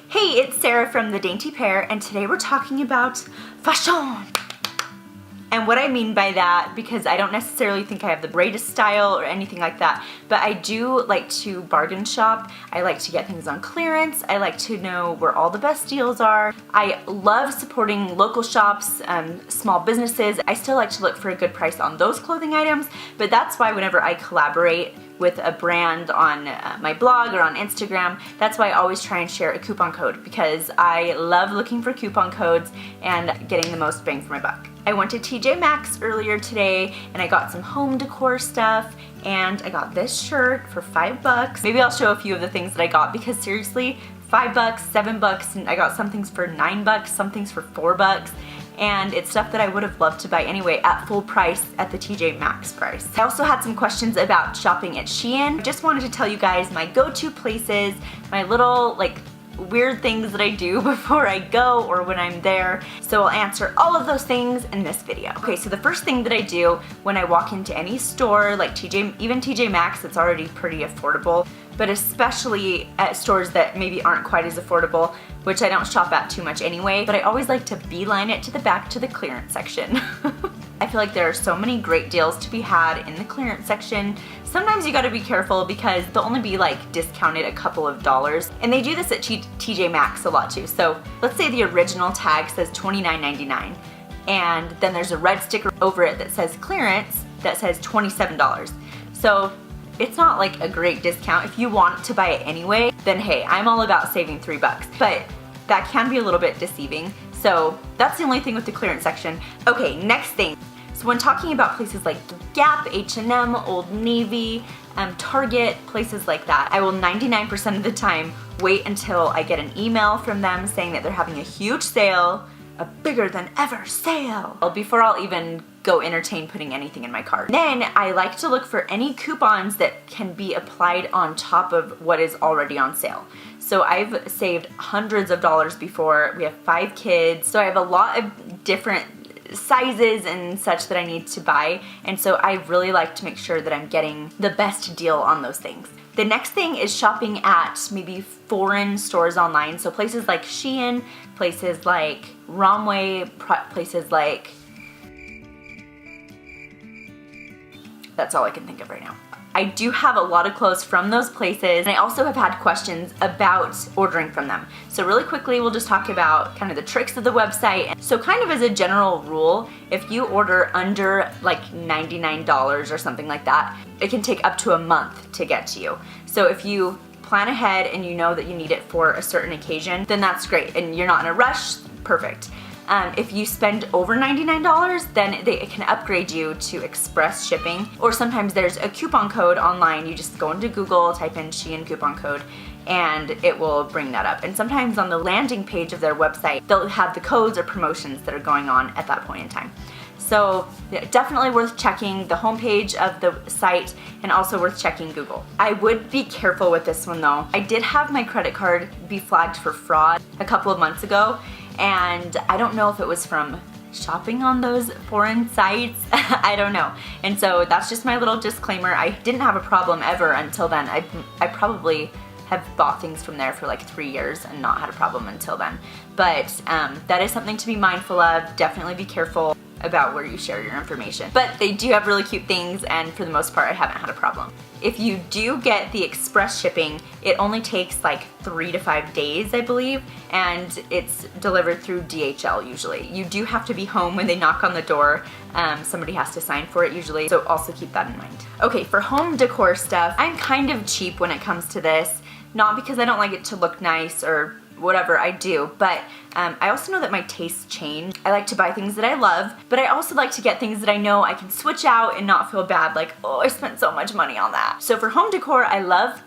Hey, it's Sarah from the Dainty Pear, and today we're talking about fashion. And what I mean by that, because I don't necessarily think I have the greatest style or anything like that, but I do like to bargain shop. I like to get things on clearance. I like to know where all the best deals are. I love supporting local shops, small businesses. I still like to look for a good price on those clothing items, but that's why whenever I collaborate with a brand on my blog or on Instagram, that's why I always try and share a coupon code, because I love looking for coupon codes and getting the most bang for my buck. I went to TJ Maxx earlier today and I got some home decor stuff, and I got this shirt for $5. Maybe I'll show a few of the things that I got, because seriously, $5, $7, and I got some things for $9, some things for $4. And it's stuff that I would have loved to buy anyway at full price at the TJ Maxx price. I also had some questions about shopping at Shein. I just wanted to tell you guys my go-to places, my little weird things that I do before I go or when I'm there. So I'll answer all of those things in this video. Okay, so the first thing that I do when I walk into any store, like even TJ Maxx, it's already pretty affordable, but especially at stores that maybe aren't quite as affordable, which I don't shop at too much anyway, but I always like to beeline it to the back to the clearance section. I feel like there are so many great deals to be had in the clearance section. Sometimes you gotta be careful because they'll only be discounted a couple of dollars. And they do this at TJ Maxx a lot too. So let's say the original tag says $29.99, and then there's a red sticker over it that says clearance that says $27. So it's not like a great discount. If you want to buy it anyway, then hey, I'm all about saving $3. But that can be a little bit deceiving. So that's the only thing with the clearance section. Okay, next thing. So when talking about places like Gap, H&M, Old Navy, Target, places like that, I will 99% of the time wait until I get an email from them saying that they're having a huge sale, a bigger than ever sale, before I'll even go entertain putting anything in my cart. Then I like to look for any coupons that can be applied on top of what is already on sale. So I've saved hundreds of dollars before. We have 5 kids, so I have a lot of different sizes and such that I need to buy, and so I really like to make sure that I'm getting the best deal on those things. The next thing is shopping at maybe foreign stores online, so places like Shein, places like Romway, places like... That's all I can think of right now. I do have a lot of clothes from those places, and I also have had questions about ordering from them. So really quickly, we'll just talk about kind of the tricks of the website. So kind of as a general rule, if you order under $99 or something like that, it can take up to a month to get to you. So if you plan ahead and you know that you need it for a certain occasion, then that's great, and you're not in a rush, perfect. If you spend over $99, then it can upgrade you to express shipping, or sometimes there's a coupon code online. You just go into Google, type in Shein coupon code, and it will bring that up. And sometimes on the landing page of their website, they'll have the codes or promotions that are going on at that point in time. So yeah, definitely worth checking the homepage of the site, and also worth checking Google. I would be careful with this one though. I did have my credit card be flagged for fraud a couple of months ago, and I don't know if it was from shopping on those foreign sites. I don't know. And so that's just my little disclaimer. I didn't have a problem ever until then. I probably have bought things from there for 3 years and not had a problem until then. But that is something to be mindful of. Definitely be careful about where you share your information. But they do have really cute things, and for the most part I haven't had a problem. If you do get the express shipping, it only takes 3 to 5 days, I believe, and it's delivered through DHL usually. You do have to be home when they knock on the door. Somebody has to sign for it usually, so also keep that in mind. Okay, for home decor stuff, I'm kind of cheap when it comes to this. Not because I don't like it to look nice or whatever, I do, but I also know that my tastes change. I like to buy things that I love, but I also like to get things that I know I can switch out and not feel bad, oh, I spent so much money on that. So for home decor, I love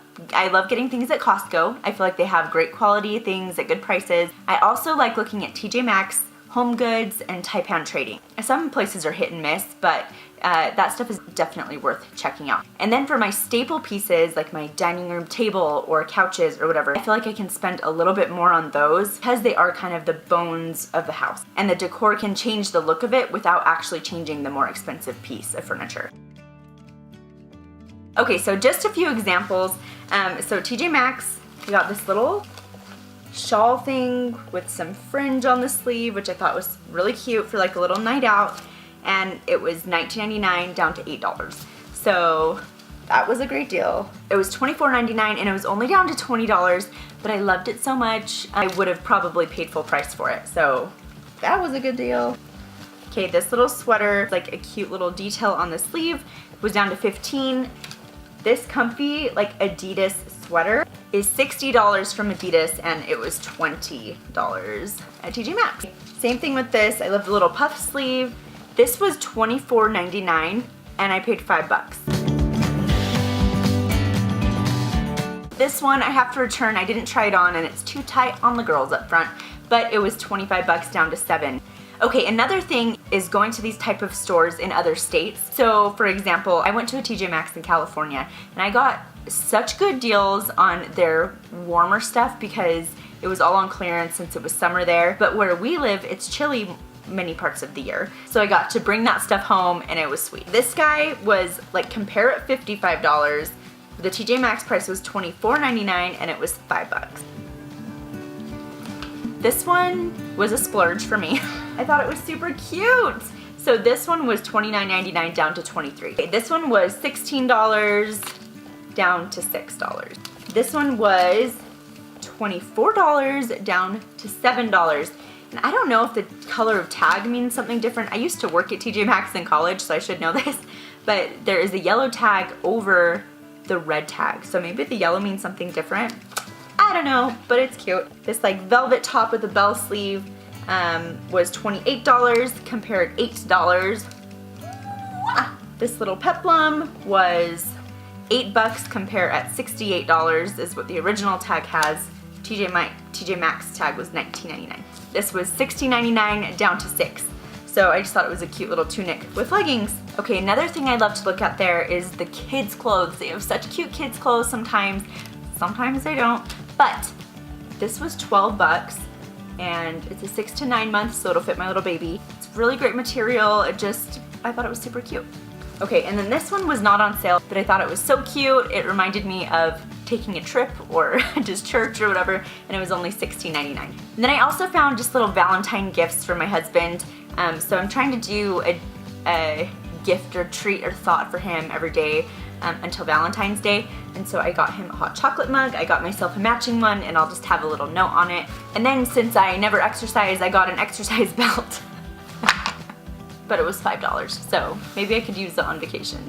getting things at Costco. I feel like they have great quality things at good prices. I also like looking at TJ Maxx, Home Goods, and Taipan Trading. Some places are hit and miss, but that stuff is definitely worth checking out. And then for my staple pieces, like my dining room table or couches or whatever, I feel like I can spend a little bit more on those because they are kind of the bones of the house. And the decor can change the look of it without actually changing the more expensive piece of furniture. Okay, so just a few examples. So TJ Maxx, we got this little shawl thing with some fringe on the sleeve, which I thought was really cute for like a little night out. And it was $19.99 down to $8. So that was a great deal. It was $24.99 and it was only down to $20, but I loved it so much, I would have probably paid full price for it. So that was a good deal. Okay, this little sweater, like a cute little detail on the sleeve, was down to $15. This comfy, like Adidas sweater is $60 from Adidas and it was $20 at TJ Maxx. Same thing with this. I love the little puff sleeve. This was $24.99 and I paid $5. This one I have to return. I didn't try it on and it's too tight on the girls up front, but it was $25 down to $7. Okay, another thing is going to these type of stores in other states. So for example, I went to a TJ Maxx in California and I got such good deals on their warmer stuff because it was all on clearance since it was summer there. But where we live, it's chilly many parts of the year. So I got to bring that stuff home and it was sweet. This guy was like compare it $55. The TJ Maxx price was $24.99 and it was $5. This one was a splurge for me. I thought it was super cute. So this one was $29.99 down to $23. Okay, this one was $16 down to $6. This one was $24 down to $7. And I don't know if the color of tag means something different. I used to work at TJ Maxx in college, so I should know this. But there is a yellow tag over the red tag. So maybe the yellow means something different. I don't know, but it's cute. This like velvet top with a bell sleeve was $28, compared $8. This little peplum was $8, compare at $68 is what the original tag has. TJ Maxx tag was $19.99. This was $16.99 down to $6. So I just thought it was a cute little tunic with leggings. Okay, another thing I love to look at there is the kids' clothes. They have such cute kids' clothes sometimes. Sometimes they don't. But this was $12 and it's a 6 to 9 months, so it'll fit my little baby. It's really great material. I thought it was super cute. Okay, and then this one was not on sale, but I thought it was so cute. It reminded me of taking a trip or just church or whatever, and it was only $16.99. And then I also found just little Valentine gifts for my husband. So I'm trying to do a gift or treat or thought for him every day until Valentine's Day. And so I got him a hot chocolate mug, I got myself a matching one, and I'll just have a little note on it. And then since I never exercise, I got an exercise belt. But it was $5, so maybe I could use it on vacation.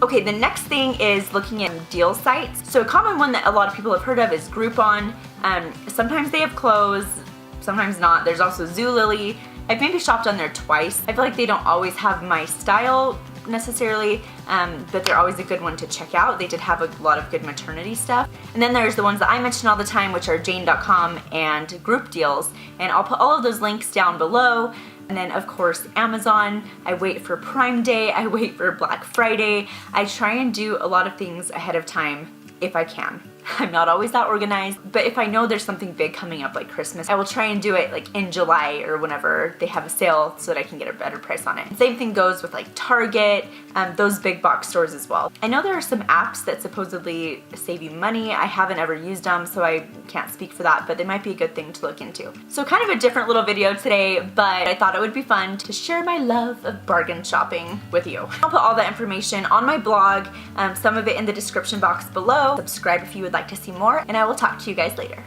Okay, the next thing is looking at deal sites. So a common one that a lot of people have heard of is Groupon. Sometimes they have clothes, sometimes not. There's also Zulily. I've maybe shopped on there twice. I feel like they don't always have my style necessarily, but they're always a good one to check out. They did have a lot of good maternity stuff. And then there's the ones that I mention all the time, which are Jane.com and Group Deals. And I'll put all of those links down below. And then of course Amazon. I wait for Prime Day, I wait for Black Friday. I try and do a lot of things ahead of time if I can. I'm not always that organized, but if I know there's something big coming up like Christmas, I will try and do it like in July or whenever they have a sale so that I can get a better price on it. Same thing goes with like Target, those big box stores as well. I know there are some apps that supposedly save you money. I haven't ever used them, so I can't speak for that, but they might be a good thing to look into. So kind of a different little video today, but I thought it would be fun to share my love of bargain shopping with you. I'll put all that information on my blog, some of it in the description box below. Subscribe if you would like to see more, and I will talk to you guys later.